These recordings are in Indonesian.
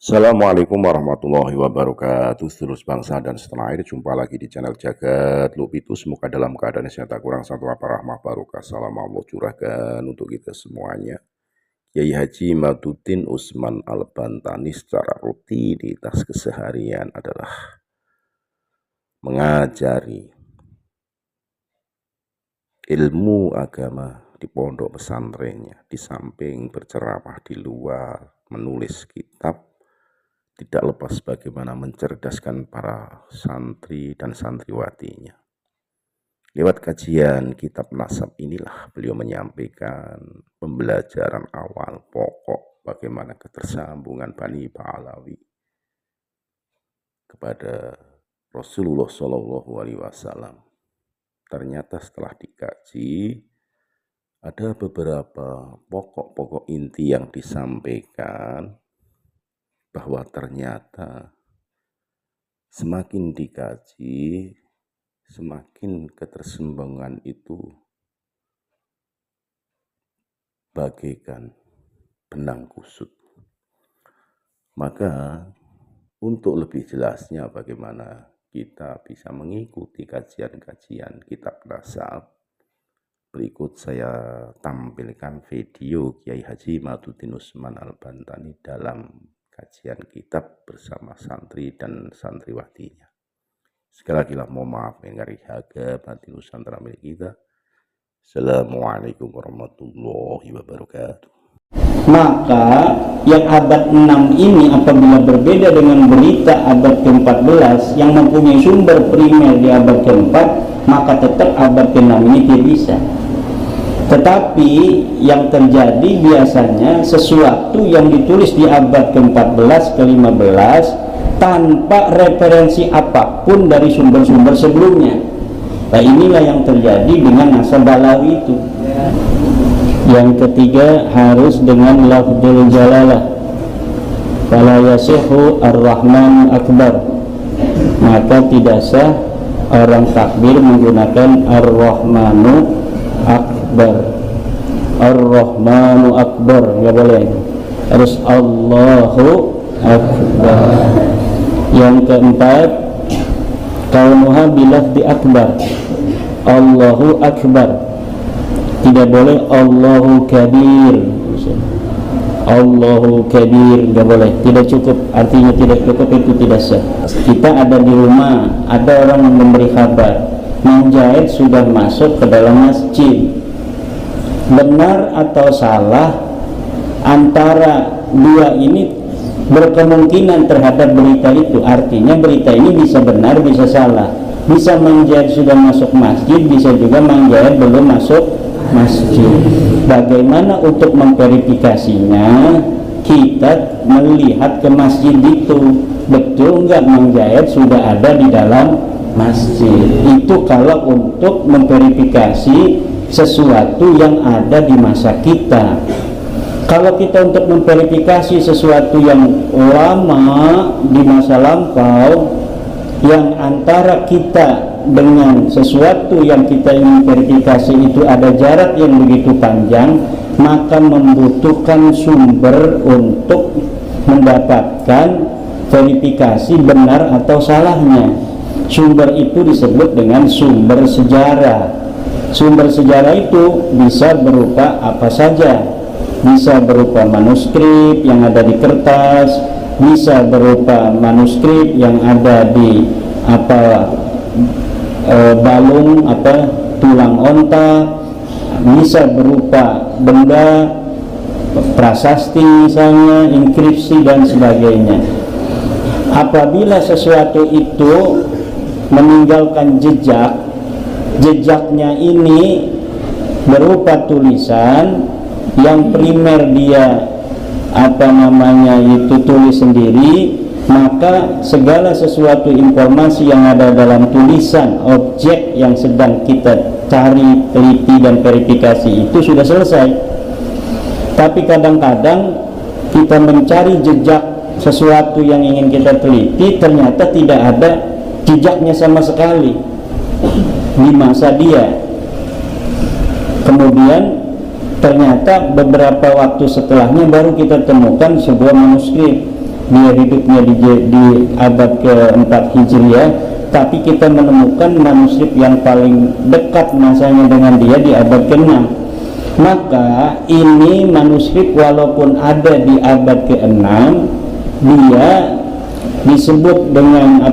Assalamualaikum warahmatullahi wabarakatuh. Terus bangsa dan setanah air, jumpa lagi di channel Jagat Lupitu. Semoga dalam keadaan sehat, tak kurang satu apa rahmah barokah. Salam Allah curahkan untuk kita semuanya. Kiai Haji Madudin Usman Al-Bantani secara rutinitas keseharian adalah mengajari ilmu agama di pondok pesantrennya, di samping berceramah di luar, menulis kitab, tidak lepas bagaimana mencerdaskan para santri dan santriwatinya. Lewat kajian kitab nasab inilah beliau menyampaikan pembelajaran awal pokok bagaimana ketersambungan Bani Pahlawi kepada Rasulullah Shallallahu Alaihi Wasallam. Ternyata setelah dikaji, ada beberapa pokok-pokok inti yang disampaikan, bahwa ternyata semakin dikaji, semakin ketersambungan itu bagaikan benang kusut. Maka untuk lebih jelasnya bagaimana kita bisa mengikuti kajian-kajian kitab nasab, berikut saya tampilkan video Kiai Haji Madudin Usman Al-Bantani dalam kajian kitab bersama santri dan santriwatinya. Sekali lagi mohon maaf yang dari harga batin Nusantara milik kita. Assalamualaikum warahmatullahi wabarakatuh. Maka yang abad 6 ini apabila berbeda dengan berita abad ke-14 yang mempunyai sumber primer di abad ke-4, maka tetap abad ke-6 ini tidak bisa. Tetapi yang terjadi biasanya sesuatu yang ditulis di abad ke-14, ke-15 tanpa referensi apapun dari sumber-sumber sebelumnya. Nah, inilah yang terjadi dengan nasab Balawi itu. Yang ketiga, harus dengan lafzul jalalah. Fala yasihu ar-Rahman akbar. Maka tidak sah orang takbir menggunakan ar-Rahmanu akbar. Ar-Rahmanu akbar, nggak boleh, harus Allahu akbar. Yang keempat, kaunuha bilafzi akbar, Allahu akbar. Tidak boleh Allahu kabir, Allahu kabir, nggak boleh, tidak cukup, artinya tidak cukup, itu tidak sah. Kita ada di rumah, ada orang memberi kabar menjahit sudah masuk ke dalam masjid. Benar atau salah antara dua ini berkemungkinan terhadap berita itu. Artinya berita ini bisa benar, bisa salah. Bisa menjahit sudah masuk masjid, bisa juga menjahit belum masuk masjid. Bagaimana untuk memverifikasinya? Kita melihat ke masjid itu, betul nggak menjahit sudah ada di dalam masjid. Itu kalau untuk memverifikasi sesuatu yang ada di masa kita. Kalau kita untuk memverifikasi sesuatu yang lama di masa lampau, yang antara kita dengan sesuatu yang kita ingin verifikasi itu ada jarak yang begitu panjang, maka membutuhkan sumber untuk mendapatkan verifikasi benar atau salahnya. Sumber itu disebut dengan sumber sejarah. Sumber sejarah itu bisa berupa apa saja, bisa berupa manuskrip yang ada di kertas, bisa berupa manuskrip yang ada di balung tulang onta, bisa berupa benda prasasti misalnya, inskripsi dan sebagainya. Apabila sesuatu itu meninggalkan jejak, jejaknya ini berupa tulisan yang primer dia itu tulis sendiri, maka segala sesuatu informasi yang ada dalam tulisan objek yang sedang kita cari, teliti dan verifikasi itu sudah selesai. Tapi kadang-kadang kita mencari jejak sesuatu yang ingin kita teliti, ternyata tidak ada jejaknya sama sekali di masa dia. Kemudian ternyata beberapa waktu setelahnya baru kita temukan sebuah manuskrip dia hidupnya di abad ke-4 Hijriah, tapi kita menemukan manuskrip yang paling dekat masanya dengan dia di abad ke-6. Maka ini manuskrip walaupun ada di abad ke-6, dia disebut dengan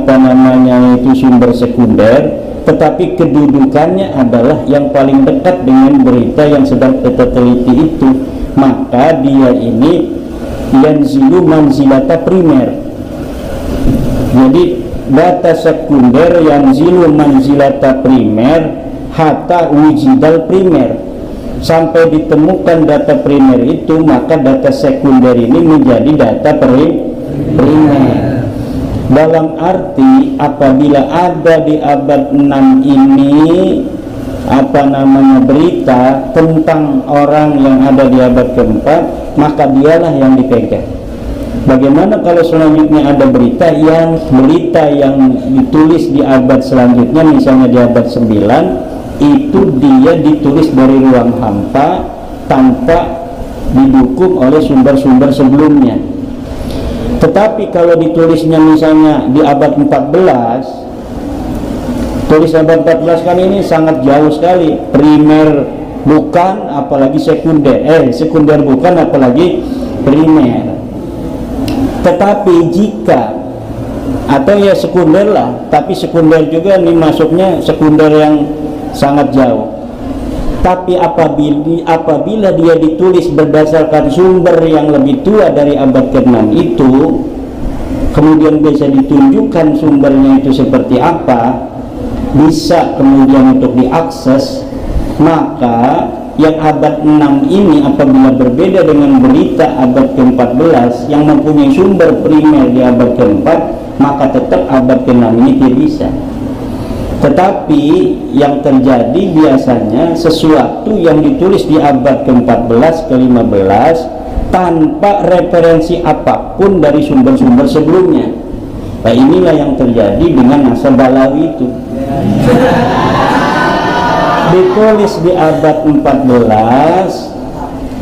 itu sumber sekunder, tetapi kedudukannya adalah yang paling dekat dengan berita yang sedang kita teliti itu. Maka dia ini yanzilu manzilata primer. Jadi data sekunder yanzilu manzilata primer hatta wujidal primer. Sampai ditemukan data primer itu, maka data sekunder ini menjadi data primer. Dalam arti apabila ada di abad 6 ini berita tentang orang yang ada di abad ke-4, maka dialah yang dipegang. Bagaimana kalau selanjutnya ada berita yang ditulis di abad selanjutnya, misalnya di abad 9, itu dia ditulis dari ruang hampa tanpa didukung oleh sumber-sumber sebelumnya. Tetapi kalau ditulisnya misalnya di abad 14, tulis abad 14 kan ini sangat jauh sekali, primer bukan apalagi sekunder, sekunder bukan apalagi primer. Tetapi jika atau ya sekunder lah, tapi sekunder juga ini masuknya sekunder yang sangat jauh. Tapi apabila dia ditulis berdasarkan sumber yang lebih tua dari abad ke-6 itu, kemudian bisa ditunjukkan sumbernya itu seperti apa, bisa kemudian untuk diakses, maka yang abad 6 ini apabila berbeda dengan berita abad ke-14 yang mempunyai sumber primer di abad ke-4, maka tetap abad ke-6 ini tidak bisa. Tetapi yang terjadi biasanya sesuatu yang ditulis di abad ke-14 ke-15 tanpa referensi apapun dari sumber-sumber sebelumnya. Nah, inilah yang terjadi dengan Nasr Balawi itu. Ditulis di abad 14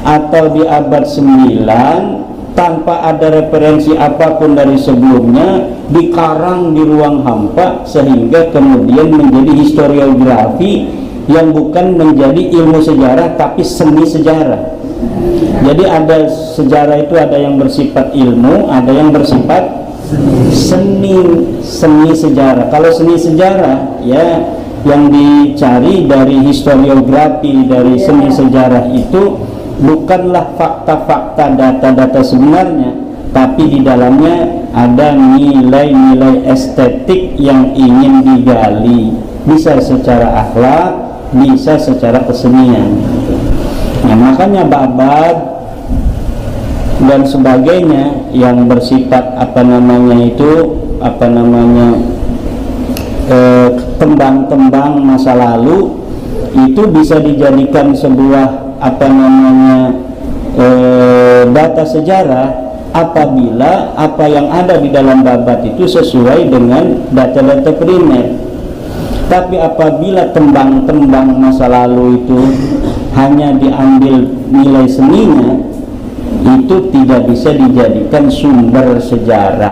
atau di abad 9 tanpa ada referensi apapun dari sebelumnya, dikarang di ruang hampa sehingga kemudian menjadi historiografi yang bukan menjadi ilmu sejarah tapi seni sejarah. Jadi ada sejarah itu ada yang bersifat ilmu, ada yang bersifat seni sejarah. Kalau seni sejarah ya yang dicari dari historiografi, dari seni sejarah itu bukanlah fakta-fakta, data-data sebenarnya, tapi di dalamnya ada nilai-nilai estetik yang ingin digali, bisa secara akhlak, bisa secara kesenian. Nah, makanya babad dan sebagainya yang bersifat tembang-tembang masa lalu itu bisa dijadikan sebuah data sejarah apabila apa yang ada di dalam babad itu sesuai dengan data-data primer. Tapi apabila tembang-tembang masa lalu itu hanya diambil nilai seninya, itu tidak bisa dijadikan sumber sejarah.